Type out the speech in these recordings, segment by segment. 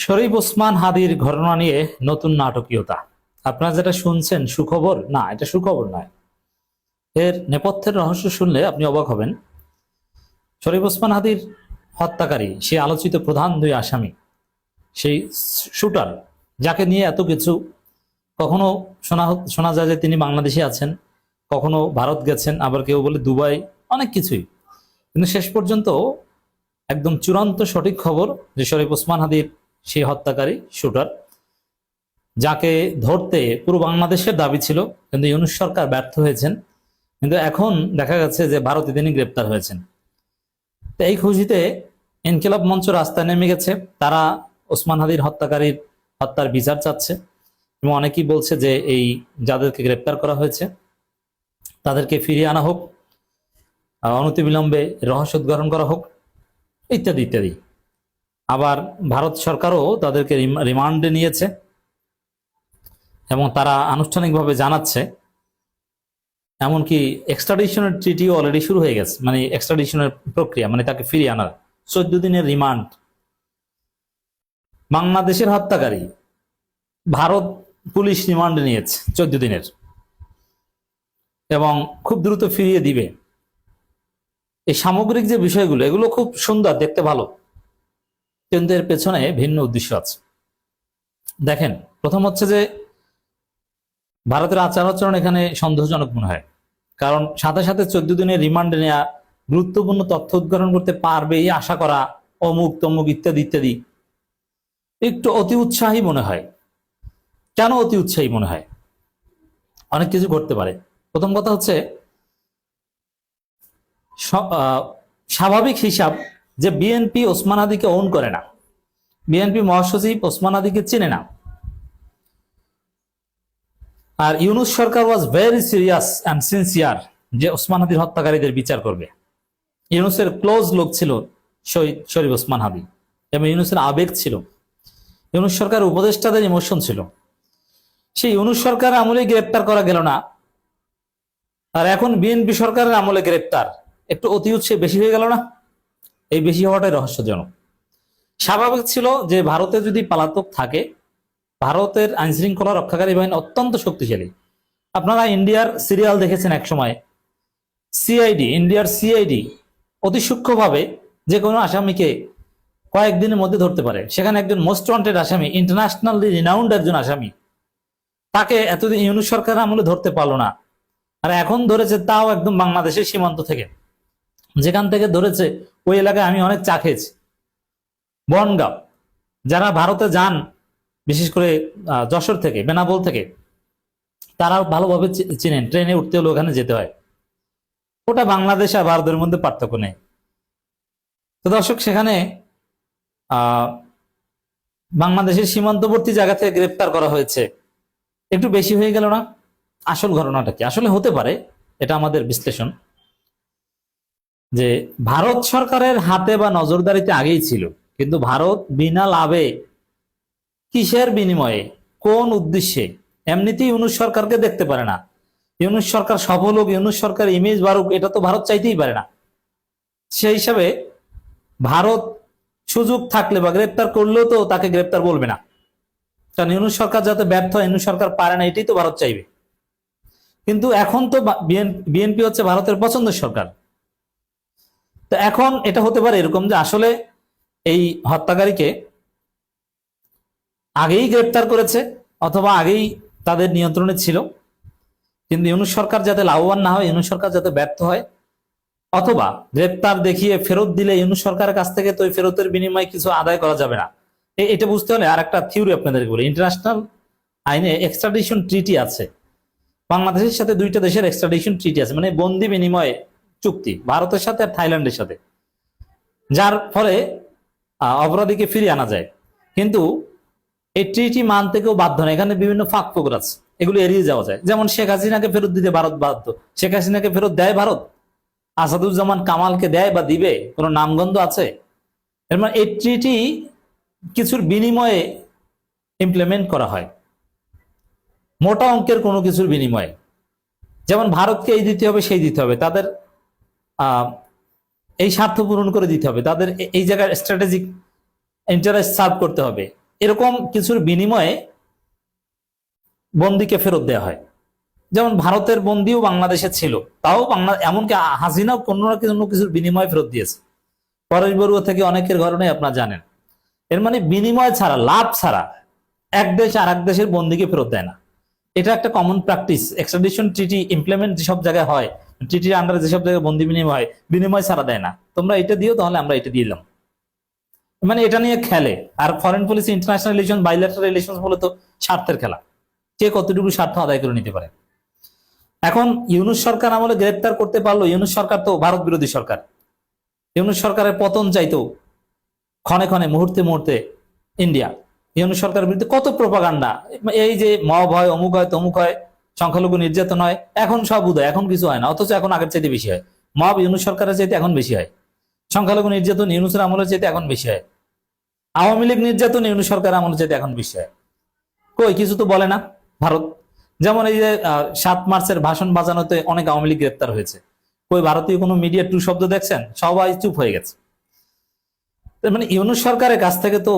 শরীফ ওসমান হাদির ঘটনা নিয়ে নতুন নাটকীয়তা। আপনারা যেটা শুনছেন সুখবর না, এটা সুখবর নয়। এর নেপথ্যের রহস্য শুনলে আপনি অবাক হবেন। শরীফ ওসমান হাদির হত্যাকারী, সে আলোচিত প্রধান দুই আসামি, সেই শুটার, যাকে নিয়ে এত কিছু, কখনো শোনা যায় যে তিনি বাংলাদেশে আছেন, কখনো ভারত গেছেন, আবার কেউ বলে দুবাই, অনেক কিছুই। কিন্তু শেষ পর্যন্ত একদম চূড়ান্ত সঠিক খবর যে শরীফ ওসমান হাদির সেই হত্যাকারী শুটার, যাকে ধরতে পুরো বাংলাদেশের দাবি ছিল, কিন্তু ইউনূস সরকার ব্যর্থ হয়েছেন। কিন্তু এখন দেখা গেছে যে ভারতে তিনি গ্রেপ্তার হয়েছেন। তো এই খুশিতে ইনকিলাব মঞ্চ রাস্তায় নেমে গেছে। তারা ওসমান হাদির হত্যার বিচার চাচ্ছে এবং অনেকেই বলছে যে এই যাদেরকে গ্রেপ্তার করা হয়েছে তাদেরকে ফিরিয়ে আনা হোক, অনতিবিলম্বে রহস্য উদ্ঘাটন করা হোক, ইত্যাদি ইত্যাদি। আবার ভারত সরকারও তাদেরকে রিমান্ডে নিয়েছে এবং তারা আনুষ্ঠানিকভাবে জানাচ্ছে, এমনকি এক্সট্রাডিশনের ট্রিটিও অলরেডি শুরু হয়ে গেছে, মানে এক্সট্রাডিশনের প্রক্রিয়া, মানে তাকে ফিরিয়ে আনার 14 দিনের রিমান্ড। বাংলাদেশের হত্যাকারী ভারত পুলিশ রিমান্ডে নিয়েছে 14 দিনের এবং খুব দ্রুত ফিরিয়ে দিবে। এই সামগ্রিক যে বিষয়গুলো, এগুলো খুব সুন্দর, দেখতে ভালো, কিন্তু এর পেছনে ভিন্ন উদ্দেশ্য আছে। দেখেন, প্রথম হচ্ছে যে ভারতের আচার আচরণ এখানে সন্দেহজনক মনে হয়। কারণ সাথে সাথে 14 দিনের রিমান্ডে নেওয়া, গুরুত্বপূর্ণ তথ্য উদ্ঘাটন করতে পারবে এই আশা করা, অমুক তমুক ইত্যাদি ইত্যাদি, একটু অতি উৎসাহী মনে হয়। কেন অতি উৎসাহী মনে হয়? অনেক কিছু করতে পারে। প্রথম কথা হচ্ছে স্বাভাবিক হিসাব যে বিএনপি ওসমান হাদিকে ওন করে না, বিএনপি মহাসচিব ওসমান হাদিকে চেনে না। আর ইউনূস সরকার was very serious and sincere যে ওসমান হাদির হত্যাকারীদের বিচার করবে। ইউনূসের ক্লোজ লোক ছিল শরীফ ওসমান হাদি এবং ইউনূসের আবেগ ছিল, ইউনূস সরকারের উপদেষ্টাদের ইমোশন ছিল। সেই ইউনূস সরকারের আমলে গ্রেপ্তার করা গেল না, আর এখন বিএনপি সরকারের আমলে গ্রেপ্তার, একটু অতি উৎসাহ বেশি হয়ে গেল না? এই বেশি হওয়াটাই রহস্যজনক। স্বাভাবিক ছিল যে ভারতে যদি পলাতক থাকে, ভারতের আইন শৃঙ্খলা রক্ষাকারী বাহিনী অত্যন্ত শক্তিশালী। আপনারা ইন্ডিয়ার সিরিয়াল দেখেছেন এক সময়, সিআইডি, ইন্ডিয়ার সিআইডি অতি সূক্ষ্মভাবে যে কোনো আসামিকে কয়েকদিনের মধ্যে ধরতে পারে। সেখানে একজন মোস্ট ওয়ান্টেড আসামি, ইন্টারন্যাশনালি রিনাউন্ড একজন আসামি, তাকে এতদিন ইউনূস সরকার আমলে ধরতে পারলো না, আর এখন ধরেছে, তাও একদম বাংলাদেশের সীমান্ত থেকে। যেখান থেকে ধরেছে ওই এলাকায় আমি অনেক চা খেয়েছি। বনগাঁও, যারা ভারতে যান, বিশেষ করে যশোর থেকে, বেনাপোল থেকে, তারা ভালোভাবে চিনেন, ট্রেনে উঠতে হলে ওখানে যেতে হয়। ওটা বাংলাদেশ আর ভারতের মধ্যে পার্থক্য নেই। তো দর্শক, সেখানে বাংলাদেশের সীমান্তবর্তী জায়গা থেকে গ্রেপ্তার করা হয়েছে, একটু বেশি হয়ে গেল না? আসল ঘটনাটা কি আসলে হতে পারে, এটা আমাদের বিশ্লেষণ, যে ভারত সরকারের হাতে বা নজরদারিতে আগেই ছিল, কিন্তু ভারত বিনা লাভে, কিসের বিনিময়ে, কোন উদ্দেশ্যে, এমনিতেই ইউনূস সরকারকে দেখতে পারে না। ইউনূস সরকার সফল হোক, ইউনূস সরকার ইমেজ বাড়ুক, এটা তো ভারত চাইতেই পারে না। সেই হিসাবে ভারত সুযোগ থাকলে বা গ্রেপ্তার করলেও তো তাকে গ্রেপ্তার বলবে না, কারণ ইউনূস সরকার যাতে ব্যর্থ হয়, ইউনূস সরকার পারে না, এটাই তো ভারত চাইবে। কিন্তু এখন তো বিএনপি হচ্ছে ভারতের পছন্দের সরকার। তো এখন এটা হতে পারে এরকম যে আসলে এই হত্যাকারীকে আগেই গ্রেপ্তার করেছে, অথবা আগেই তাদের নিয়ন্ত্রণে ছিল, কিন্তু ইউনূস সরকার যাতে লাভবান না হয়, ইউনূস সরকার যাতে ব্যর্থ হয়, অথবা গ্রেপ্তার দেখিয়ে ফেরত দিলে ইউনূস সরকারের কাছ থেকে তো ওই ফেরতের বিনিময়ে কিছু আদায় করা যাবে না। এটা বুঝতে হলে আর একটা থিওরি আপনাদেরকে বলি। ইন্টারন্যাশনাল আইনে এক্সট্রাডিশন ট্রিটি আছে। বাংলাদেশের সাথে দুইটা দেশের এক্সট্রাডিশন ট্রিটি আছে, মানে বন্দি বিনিময় চুক্তি, ভারতের সাথে আর থাইল্যান্ডের সাথে, যার ফলে অপরাধীকে ফিরিয়ে আনা যায়। কিন্তু এই ট্রিটি মানতে কেউ বাধ্য না, এখানে বিভিন্ন ফাঁক ফোকর আছে, এগুলো এড়িয়ে যাওয়া যায়। যেমন শেখ হাসিনাকে ফেরত দিতে ভারত বাধ্য, শেখ হাসিনাকে ফেরত দেয় ভারত? আসাদুজ্জামান কামালকে দেয় বা দিবে? কোনো নামগন্ধ আছে? এর মানে এই ট্রিটি কিছুর বিনিময়ে ইমপ্লিমেন্ট করা হয়, মোটা অঙ্কের কোনো কিছুর বিনিময়ে। যেমন ভারতকে এই দিতে হবে, সেই দিতে হবে, তাদের এই স্বার্থ পূরণ করে দিতে হবে, তাদের এই জায়গায় স্ট্র্যাটেজিক ইন্টারেস্ট সার্ভ করতে হবে, এরকম কিছুর বিনিময়ে বন্দীকে ফেরত দেওয়া হয়। যেমন ভারতের বন্দীও বাংলাদেশে ছিল, তাও বাংলা এমনকি হাসিনাও কোনো না কোনো কিছুর বিনিময়ে ফেরত দিয়েছে। পরেশ বড়ুয়া থেকে অনেকের ঘটনাই আপনারা জানেন। এর মানে বিনিময় ছাড়া, লাভ ছাড়া এক দেশ আর এক দেশের বন্দীকে ফেরত দেয় না। এটা একটা কমন প্র্যাকটিস। এক্সট্রাডিশন ট্রিটি ইমপ্লিমেন্ট যেসব জায়গায় হয়, ট্রিটির আন্ডারে যেসব জায়গায় বন্দী বিনিময় হয়, বিনিময় ছাড়া দেয় না। তোমরা এটা দিও, তাহলে আমরা এটা দিলাম, মানে এটা নিয়ে খেলে। আর foreign policy, international relation, bilateral relation বলে তো স্বার্থের খেলা, কে কতটুকু স্বার্থ আদায় করে নিতে পারে। এখন ইউনূস সরকার আমলে গ্রেপ্তার করতে পারলো। ইউনূস সরকার তো ভারত বিরোধী সরকার। ইউনূস সরকারের পতন চাইতো ক্ষণে ক্ষণে, মুহূর্তে মুহূর্তে ইন্ডিয়া। ইউনূস সরকারের বিরুদ্ধে কত প্রোপাগান্ডা, এই যে মব হয়, অমুক হয়, তমুক হয়, সংখ্যালঘু নির্যাতন হয়, এখন সব উদয়, এখন কিছু হয় না, অথচ এখন আগের চাইতে বেশি হয়। মব ইউনূস সরকারের চাইতে এখন বেশি হয়। সংখ্যালঘু নির্যাতন ইউনূসের আমলের চাইতে এখন বেশি হয়। আওয়ামী লীগ নির্যাতন ইউনূস সরকার আমলের চাইতে এখন বেশি হয়। কই কিছু তো বলে না ভারত। যেমন এই যে 7 মার্চের ভাষণ বাজানোতে অনেক আওয়ামী লীগ গ্রেপ্তার হয়েছে, কই ভারতীয় কোনো মিডিয়া টু শব্দ দেখছেন? সবাই চুপ হয়ে গেছে। মানে ইউনূস সরকারের কাছ থেকে তো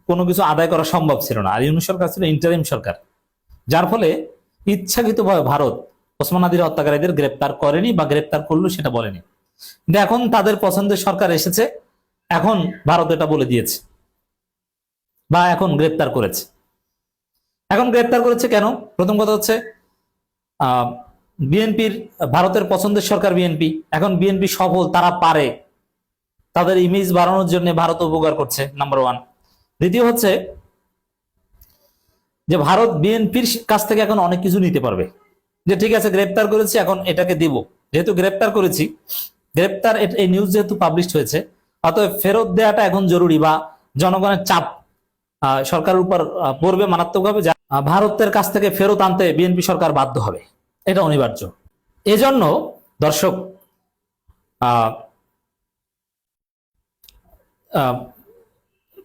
কোনো কিছু আদায় করা সম্ভব ছিল না। আর ইউনূস সরকার ছিল ইন্টারিম সরকার, যার ফলে ইচ্ছাকৃতভাবে ভারত ওসমান হাদির হত্যাকারীদের গ্রেপ্তার করেনি, বা গ্রেপ্তার করলো সেটা বলেনি। কিন্তু এখন তাদের পছন্দের সরকার এসেছে, এখন ভারত এটা বলে দিয়েছে, বা এখন গ্রেপ্তার করেছে। এখন গ্রেপ্তার করেছে কেন? প্রথম কথা হচ্ছে বিএনপির, ভারতের পছন্দের সরকার বিএনপি, এখন বিএনপি সফল, তারা পারে, তাদের ইমেজ বাড়ানোর জন্য ভারত উপকার করছে, নাম্বার 1। দ্বিতীয় হচ্ছে যে ভারত বিএনপির কাছ থেকে এখন অনেক কিছু নিতে পারবে, যে ঠিক আছে গ্রেপ্তার করেছি, এখন এটাকে দিব, যেহেতু গ্রেপ্তার করেছি, গ্রেপ্তার এই নিউজ যেহেতু পাবলিশ হয়েছে, অতএব ফেরত দেওয়াটা এখন জরুরি, বা জনগণের চাপ সরকারের উপর পড়বে মারাত্মকভাবে। ভারতের কাছ থেকে ফেরত আনতে বিএনপি সরকার বাধ্য হবে, এটা অনিবার্য। এজন্য দর্শক,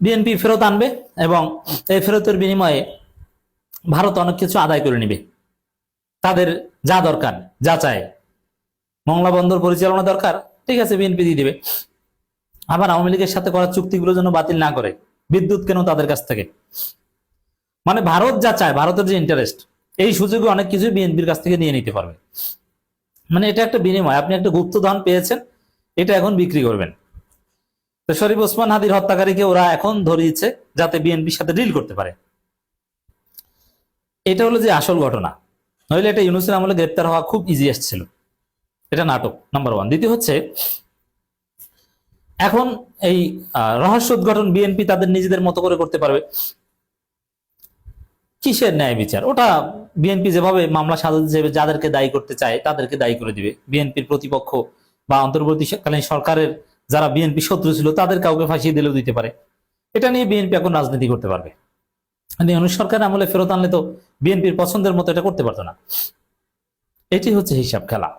বিএনপি ফেরত আনবে, এবং এই ফেরতের বিনিময়ে ভারত অনেক কিছু আদায় করে নিবে। তাদের যা দরকার, যা চায়, মংলা বন্দর পরিচালনা দরকার, ঠিক আছে বিএনপি দিয়ে দিবে। আবার আওয়ামী লীগের সাথে করা চুক্তিগুলো যেন বাতিল না করে, বিদ্যুৎ কেন তাদের কাছ থেকে, মানে ভারত যা চায়, ভারতের যে ইন্টারেস্ট, এই সুযোগে অনেক কিছু বিএনপির কাছ থেকে নিয়ে নিতে পারবে। মানে এটা একটা বিনিময়, আপনি একটা গুপ্তধন পেয়েছেন, এটা এখন বিক্রি করবেন। তো শরীফ ওসমান হাদির হত্যাকারীকে ওরা এখন ধরিয়েছে যাতে বিএনপির সাথে ডিল করতে পারে। এটা হলো যে আসল ঘটনা, নইলে এটা ইউনূসের আমলে গ্রেপ্তার হওয়া খুব ইজিয়েস্ট ছিল। এটা নাটক, নাম্বার 1। দ্বিতীয় হচ্ছে, এখন এই রহস্য উদ্ঘাটন বিএনপি তাদের নিজেদের মতো করে করতে পারবে। কিসের ন্যায় বিচার? ওটা বিএনপি যেভাবে মামলা সাজাতে, যাদেরকে দায়ী করতে চায় তাদেরকে দায়ী করে দিবে। বিএনপির প্রতিপক্ষ বা অন্তর্বর্তীকালীন সরকারের যারা বিএনপি শত্রু ছিল, তাদের কাউকে ফাঁসিয়ে দিলেও দিতে পারে। এটা নিয়ে বিএনপি এখন রাজনীতি করতে পারবে। ইউনূস সরকার আমলে ফেরত আনলে তো বিএনপির পছন্দের মতো এটা করতে পারতো না। এটি হচ্ছে হিসাব খেলা।